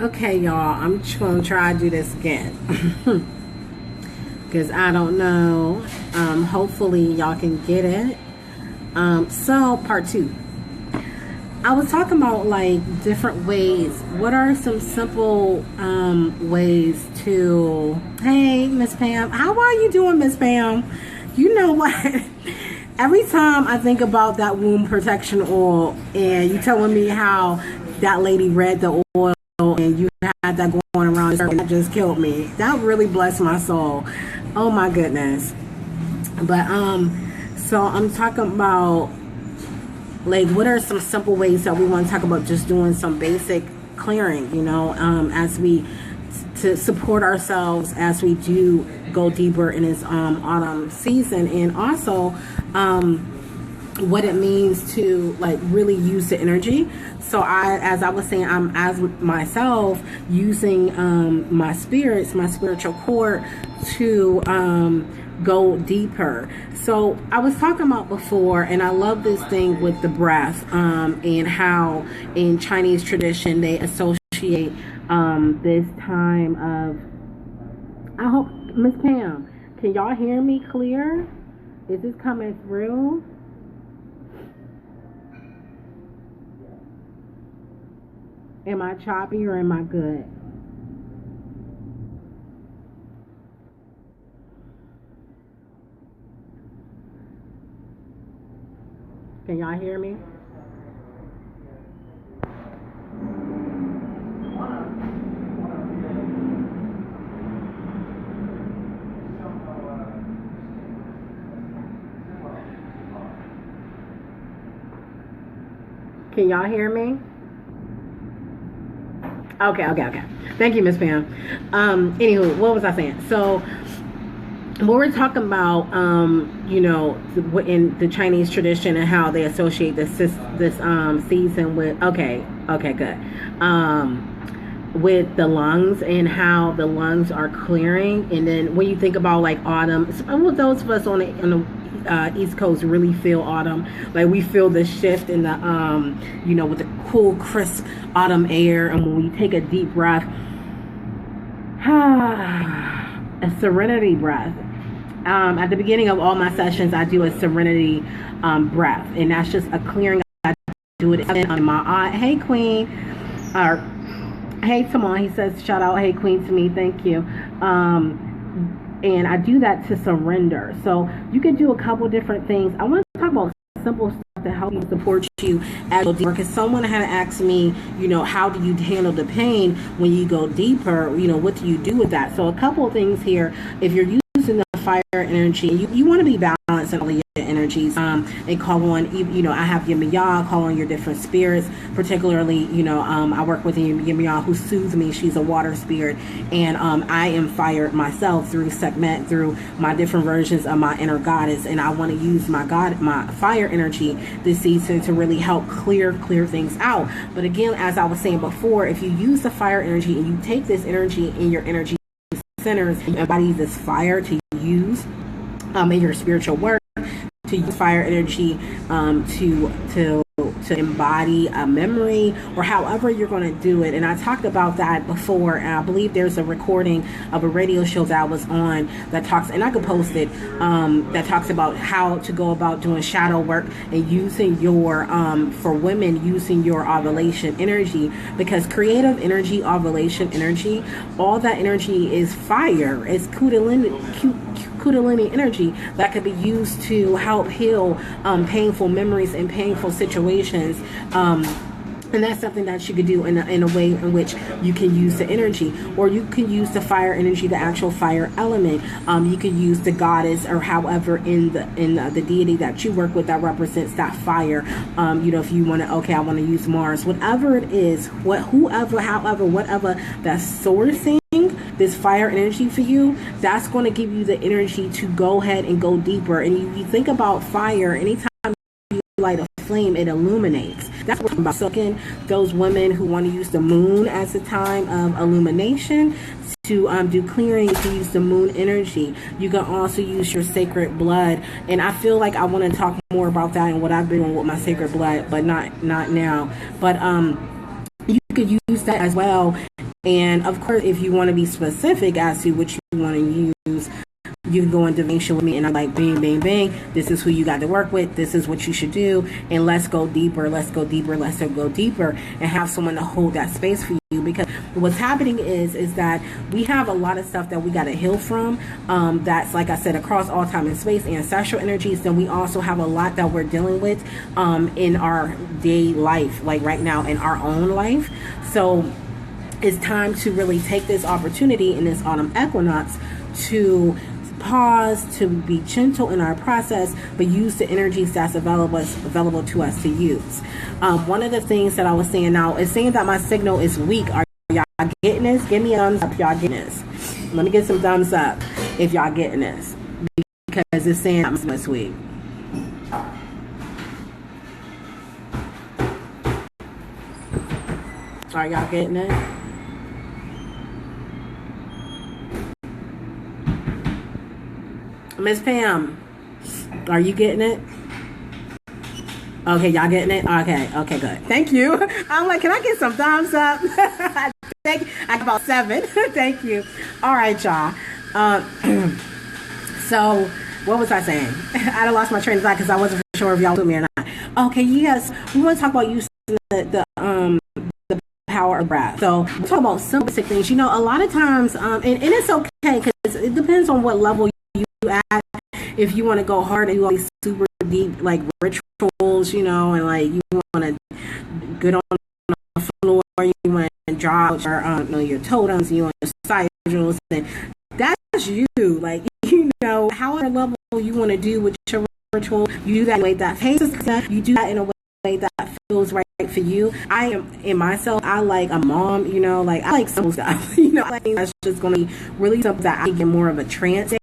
Okay, y'all, I'm just gonna try to do this again because I don't know. Hopefully, y'all can get it. So, part two. I was talking about like different ways. What are some simple ways to? Hey, Miss Pam, how are you doing, Miss Pam? You know what? Every time I think about that womb protection oil, and you telling me how that lady read the oil and you had that going around, that just killed me. That really blessed my soul. Oh my goodness. But so I'm talking about like what are some simple ways that we want to talk about just doing some basic clearing, as we to support ourselves as we do go deeper in this autumn season, and also what it means to like really use the energy. So as I was saying, I'm as myself using my spirits, my spiritual core to go deeper. So I was talking about before, and I love this thing with the breath, and how in Chinese tradition they associate this time of, I hope, Miss Pam, can y'all hear me clear? Is this coming through? Am I choppy or am I good? Can y'all hear me? Can y'all hear me? Okay. Thank you, Miss Pam. Anywho, what was I saying? So, when we're talking about, in the Chinese tradition and how they associate this season with, okay, good. With the lungs and how the lungs are clearing, and then when you think about like autumn, those of us on the East Coast really feel autumn. Like we feel the shift in the with the cool, crisp autumn air, and when we take a deep breath, a serenity breath. At the beginning of all my sessions, I do a serenity breath, and that's just a clearing. I do it on my eye. Hey, Queen. Hey, Tamon. He says, shout out, hey, Queen, to me. Thank you. And I do that to surrender. So you can do a couple different things. I want to talk about simple stuff to help you support you as you go deeper. Because someone had asked me, how do you handle the pain when you go deeper? What do you do with that? So a couple of things here. If you're using the fire energy, you want to be balanced in all of your energies, and call on, I have Yemiya, call on your different spirits, particularly, I work with Yemiya who soothes me. She's a water spirit, and I am fire myself through segment, through my different versions of my inner goddess, and I want to use my fire energy this season to really help clear things out. But again, as I was saying before, if you use the fire energy and you take this energy in your energy centers and embody this fire to use in your spiritual work, to use fire energy to embody a memory, or however you're going to do it. And I talked about that before, and I believe there's a recording of a radio show that I was on that talks, and I could post it, that talks about how to go about doing shadow work and using your for women, using your ovulation energy, because creative energy, ovulation energy, all that energy is fire. It's Kundalini energy that could be used to help heal painful memories and painful situations. And that's something that you could do in a way in which you can use the energy, or you can use the fire energy, the actual fire element. You can use the goddess, or however in the deity that you work with that represents that fire. If you want to, I want to use Mars, whatever it is, whatever that's sourcing this fire energy for you, that's going to give you the energy to go ahead and go deeper. And you think about fire, anytime you light a flame, it illuminates. That's what I'm about. So again, those women who want to use the moon as a time of illumination, to do clearing, to use the moon energy. You can also use your sacred blood, and I feel like I want to talk more about that and what I've been doing with my sacred blood, but not now. But you could use that as well And of course, if you want to be specific as to what you want to use, you can go into divination with me, and I'm like, bang, bang, bang. This is who you got to work with. This is what you should do, and let's go deeper. Let's go deeper. Let's go deeper, and have someone to hold that space for you. Because what's happening is that we have a lot of stuff that we got to heal from. That's, like I said, across all time and space, ancestral energies. Then we also have a lot that we're dealing with in our day life, like right now in our own life. So it's time to really take this opportunity in this autumn equinox to pause, to be gentle in our process, but use the energies that's available to us to use. One of the things that I was saying now is saying that my signal is weak. Are y'all getting this? Give me a thumbs up if y'all getting this. Let me get some thumbs up if y'all getting this, because it's saying I'm this week. Are y'all getting it? Miss Pam, are you getting it? Okay, y'all getting it? Okay, good. Thank you. I'm like, can I get some thumbs up? I got about 7. Thank you. All right, y'all. So, what was I saying? I lost my train of thought because I wasn't sure if y'all with me or not. Okay, yes, we want to talk about using the power of breath. So, we'll talk about some basic things. You know, a lot of times, and it's okay because it depends on what level you at. If you want to go hard and do all these super deep like rituals, you know, and like you want to get on the floor, you want to draw out your totems, you want to sigils, and that's you. Like, you know, however level you want to do with your ritual, you do that in a way that pays us. You do that in a way that feels right for you. I am in myself. I like a mom, you know, like I like simple stuff, you know, like that's just going to be really something that I get more of a trance state.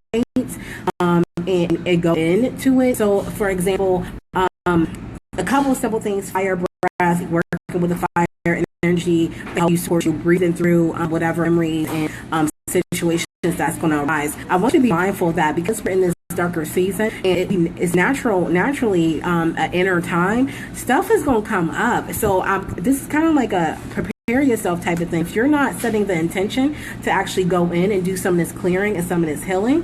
And go into it. So, for example, a couple of simple things: fire breath, working with the fire energy, help you sort you breathing through whatever memories and situations that's going to arise. I want you to be mindful of that because we're in this darker season and it's naturally an inner time. Stuff is going to come up. So this is kind of like a prepare yourself type of thing. If you're not setting the intention to actually go in and do some of this clearing and some of this healing,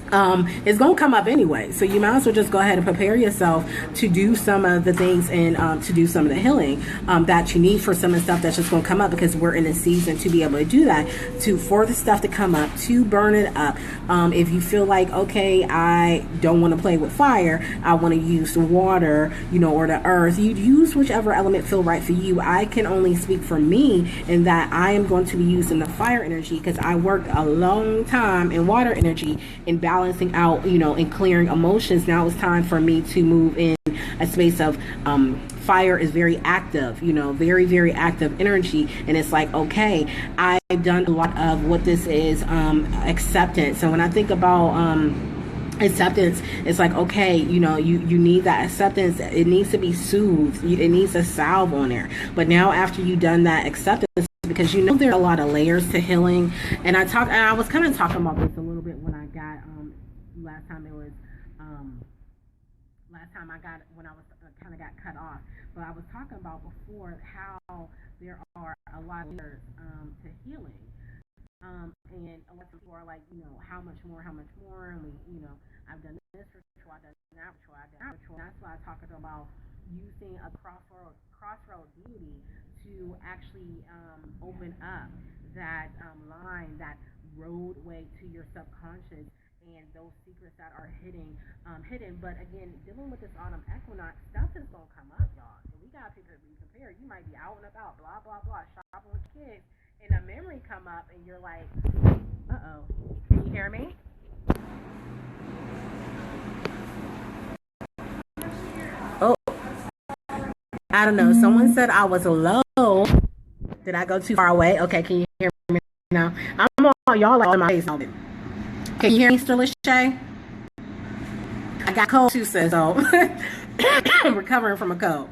it's going to come up anyway. So you might as well just go ahead and prepare yourself to do some of the things and to do some of the healing that you need for some of the stuff that's just going to come up, because we're in a season to be able to do that, for the stuff to come up, to burn it up. If you feel like, okay, I don't want to play with fire, I want to use the water, you know, or the earth, you use whichever element feel right for you. I can only speak for me in that I am going to be using the fire energy because I worked a long time in water energy and balancing out, you know, and clearing emotions. Now it's time for me to move in a space of fire is very active, you know, very, very active energy. And it's like, okay, I've done a lot of what this is, acceptance. And when I think about acceptance, it's like, okay, you know, you need that acceptance. It needs to be soothed. It needs a salve on there. But now after you've done that acceptance, because you know there are a lot of layers to healing, and I was kind of talking about this a little bit when I got last time I got when I was kind of got cut off. But I was talking about before how there are a lot of layers to healing. And a lot of people are like, you know, how much more, and we, you know, I've done this ritual, I've done that ritual, I've done that ritual. And that's why I talked about using a crossroad beauty to actually open up that line, that roadway to your subconscious and those secrets that are hidden. But again, dealing with this autumn equinox, stuff is gonna come up, y'all. So we gotta be prepared. You might be out and about, blah blah blah, shopping with kids, and a memory come up, and you're like, uh-oh. Can you hear me? Oh, I don't know. Someone said I was low. Did I go too far away? Okay, can you hear me now? I'm on y'all like on my face. Can you hear me still, Shay? I got cold too, says so. I'm recovering from a cold.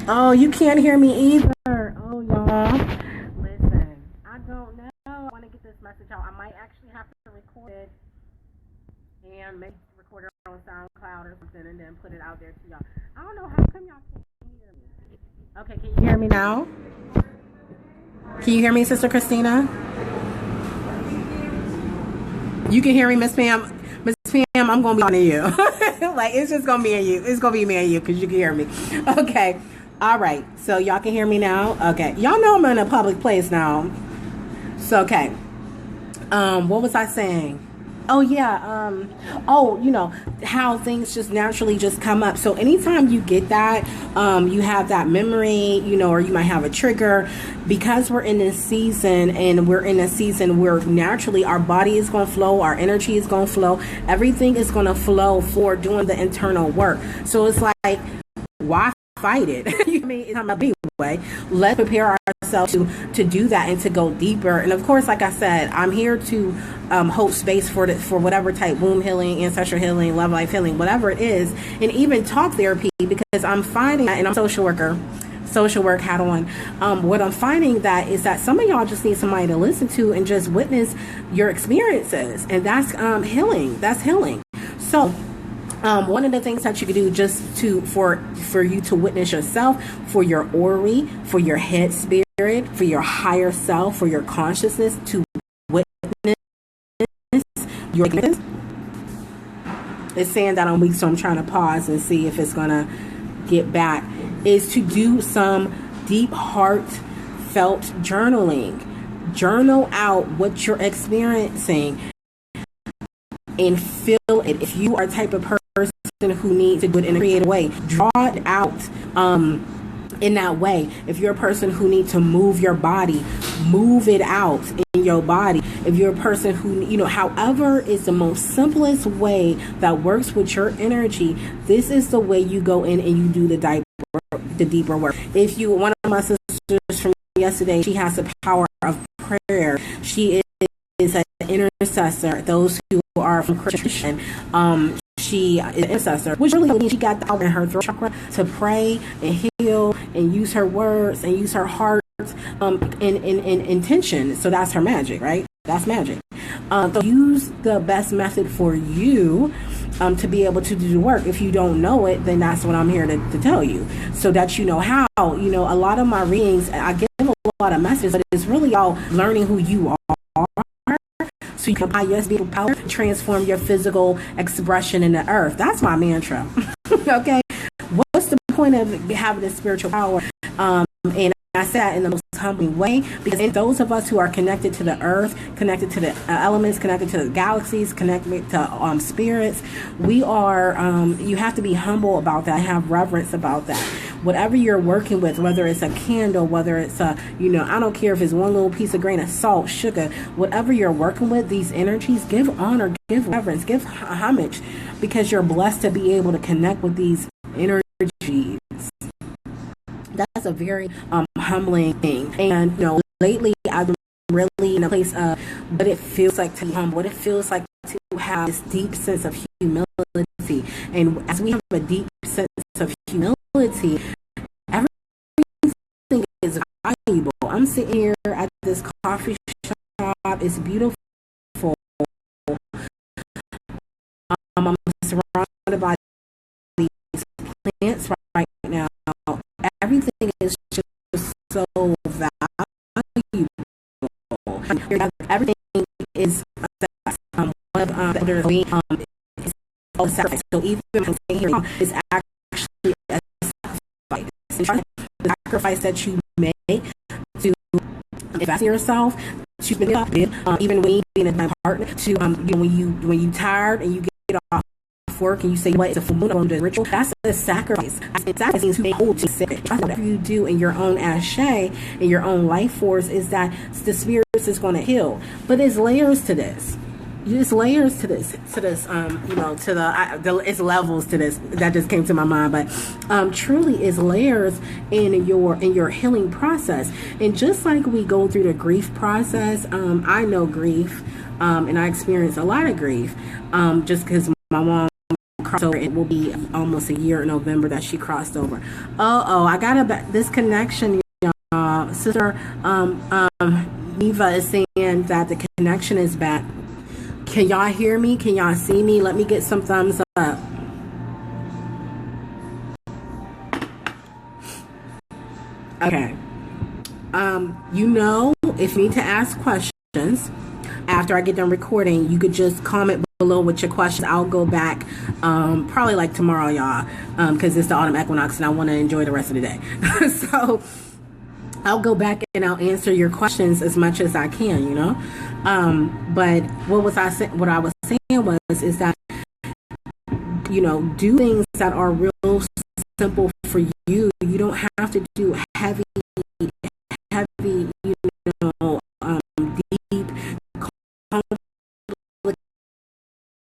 Oh, you can't hear me either. Oh, y'all. Listen, I don't know. I want to get this message out. I might actually have to record it and maybe record it on SoundCloud or something and then put it out there to y'all. I don't know. How come y'all can't hear me? Okay, can you hear me now? Can you hear me, Sister Christina? You can hear me, Miss Pam. Miss Pam, I'm gonna be on to you. Like, it's just gonna be in you. It's gonna be me and you because you can hear me. Okay. All right. So y'all can hear me now. Okay. Y'all know I'm in a public place now. So okay. What was I saying? Oh yeah. You know how things just naturally just come up. So anytime you get that, you have that memory, you know, or you might have a trigger, because we're in this season, and we're in a season where naturally our body is going to flow, our energy is going to flow, everything is going to flow for doing the internal work. So it's like, why fight it? You know, I mean, it's not a big way. Let's prepare ourselves to do that and to go deeper. And of course, like I said, I'm here to hold space for whatever type womb healing, ancestral healing, love life healing, whatever it is, and even talk therapy, because I'm finding that, and I'm a social work hat on. What I'm finding that is that some of y'all just need somebody to listen to and just witness your experiences, and that's healing. That's healing. So one of the things that you can do just for you to witness yourself, for your Ori, for your head spirit, for your higher self, for your consciousness to witness your experiences. It's saying that I'm weak, so I'm trying to pause and see if it's gonna get back. Is to do some deep heartfelt journaling. Journal out what you're experiencing and feel it. If you are a type of person who needs to do it in a creative way, draw it out in that way. If you're a person who needs to move your body, move it out in your body. If you're a person who, you know, however is the most simplest way that works with your energy, this is the way you go in and you do the deeper work. If you, one of my sisters from yesterday, she has the power of prayer. She is an intercessor. Those who are from Christian, she is an intercessor, which really means she got the power in her throat chakra to pray and heal and use her words and use her heart in intention. So that's her magic, right? That's magic. So use the best method for you to be able to do the work. If you don't know it, then that's what I'm here to tell you, so that you know how. You know, a lot of my readings, I give a lot of messages, but it's really all learning who you are, so you can apply your spiritual power to transform your physical expression in the earth. That's my mantra. Okay, what's the point of having this spiritual power? And I say that in the most humbling way, because in those of us who are connected to the earth, connected to the elements, connected to the galaxies, connected to spirits, we are, you have to be humble about that, have reverence about that. Whatever you're working with, whether it's a candle, whether it's a, you know, I don't care if it's one little piece of grain of salt, sugar, whatever you're working with, these energies, give honor, give reverence, give homage, because you're blessed to be able to connect with these energies. That's a very humbling thing. And, you know, lately I've been really in a place of what it feels like to be humble, what it feels like to have this deep sense of humility. And as we have a deep sense of humility, everything is valuable. I'm sitting here at this coffee shop. It's beautiful. I'm surrounded by these plants right now. Everything is just so valuable. Everything is one of the elders is a sacrifice. So even here is actually a sacrifice. The sacrifice that you make to invest in yourself, to even when you being a partner, to you know, when you tired and you get off work and you say, what, it's a full moon, I'm going to do the ritual, that's a sacrifice. That means to hold to spirit. Whatever you do in your own ashe, in your own life force, is that the spirits is going to heal. But there's layers to this. There's layers to this, you know, to it's levels to this. That just came to my mind, but truly is layers in your healing process. And just like we go through the grief process, I know grief, and I experience a lot of grief, just because my mom crossed over. It will be almost a year in November that she crossed over. I got this connection, y'all. Sister Neva is saying that the connection is back. Can y'all hear me? Can y'all see me? Let me get some thumbs up. Okay. If you need to ask questions after I get done recording, you could just comment below with your questions. I'll go back probably like tomorrow, y'all, because it's the autumn equinox and I want to enjoy the rest of the day. So I'll go back and I'll answer your questions as much as I can, But what I was saying is that, do things that are real simple for you. You don't have to do heavy, deep,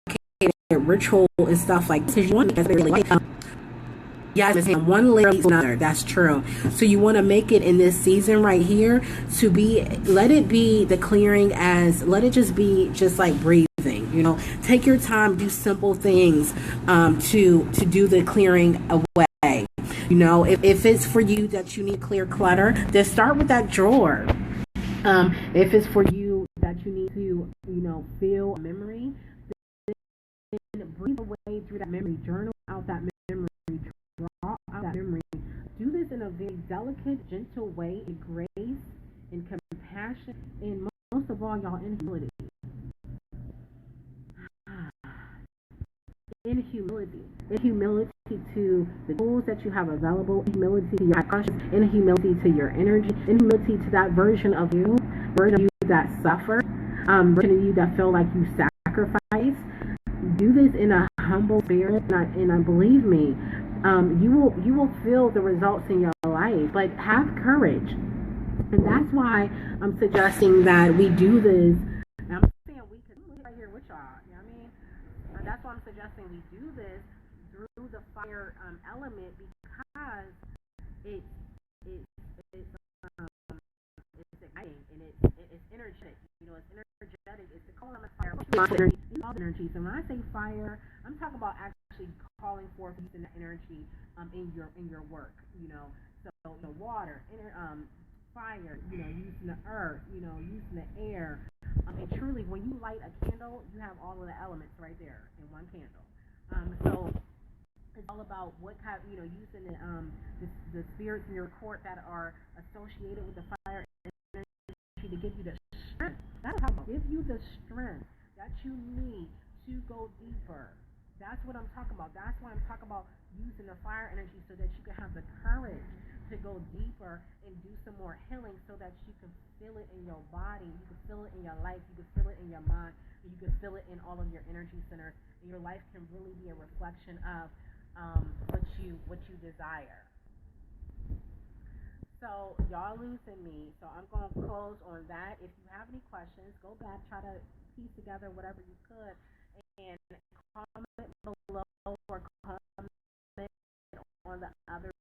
complicated ritual and stuff like this. Yes, one layer leads to another. That's true. So you want to make it in this season right here let it be the clearing let it just be just like breathing. Take your time, do simple things to do the clearing away. If it's for you that you need clear clutter, then start with that drawer. If it's for you that you need to, feel a memory, then breathe away through that memory, journal out that memory, draw out that memory. Do this in a very delicate, gentle way, in grace, in compassion, and most of all, y'all, in humility. In humility to the tools that you have available, in humility to your conscience, in humility to your energy, in humility to that version of you that suffer, version of you that feel like you sacrifice. Do this in a humble spirit, and believe me, you will feel the results in your life. But have courage, and that's why I'm suggesting that we do this. And I'm saying we can do it right here with y'all. You know what I mean? That's why I'm suggesting we do this through the fire element, because it's exciting and it's energetic. It's energetic. It's the calling of fire. All the energies. And when I say fire, I'm talking about actually calling forth using the energy in your work. So the water, fire. Using the earth. Using the air. And truly, when you light a candle, you have all of the elements right there in one candle. So it's all about what kind, using the spirits in your court that are associated with the fire energy to give you the strength. That's how give you the strength that you need to go deeper. That's what I'm talking about. That's why I'm talking about using the fire energy so that you can have the courage to go deeper and do some more healing so that you can feel it in your body, you can feel it in your life, you can feel it in your mind, and you can feel it in all of your energy centers, and your life can really be a reflection of what you desire. So y'all listen me. So I'm going to close on that. If you have any questions, go back, try to piece together whatever you could, and comment below or comment on the other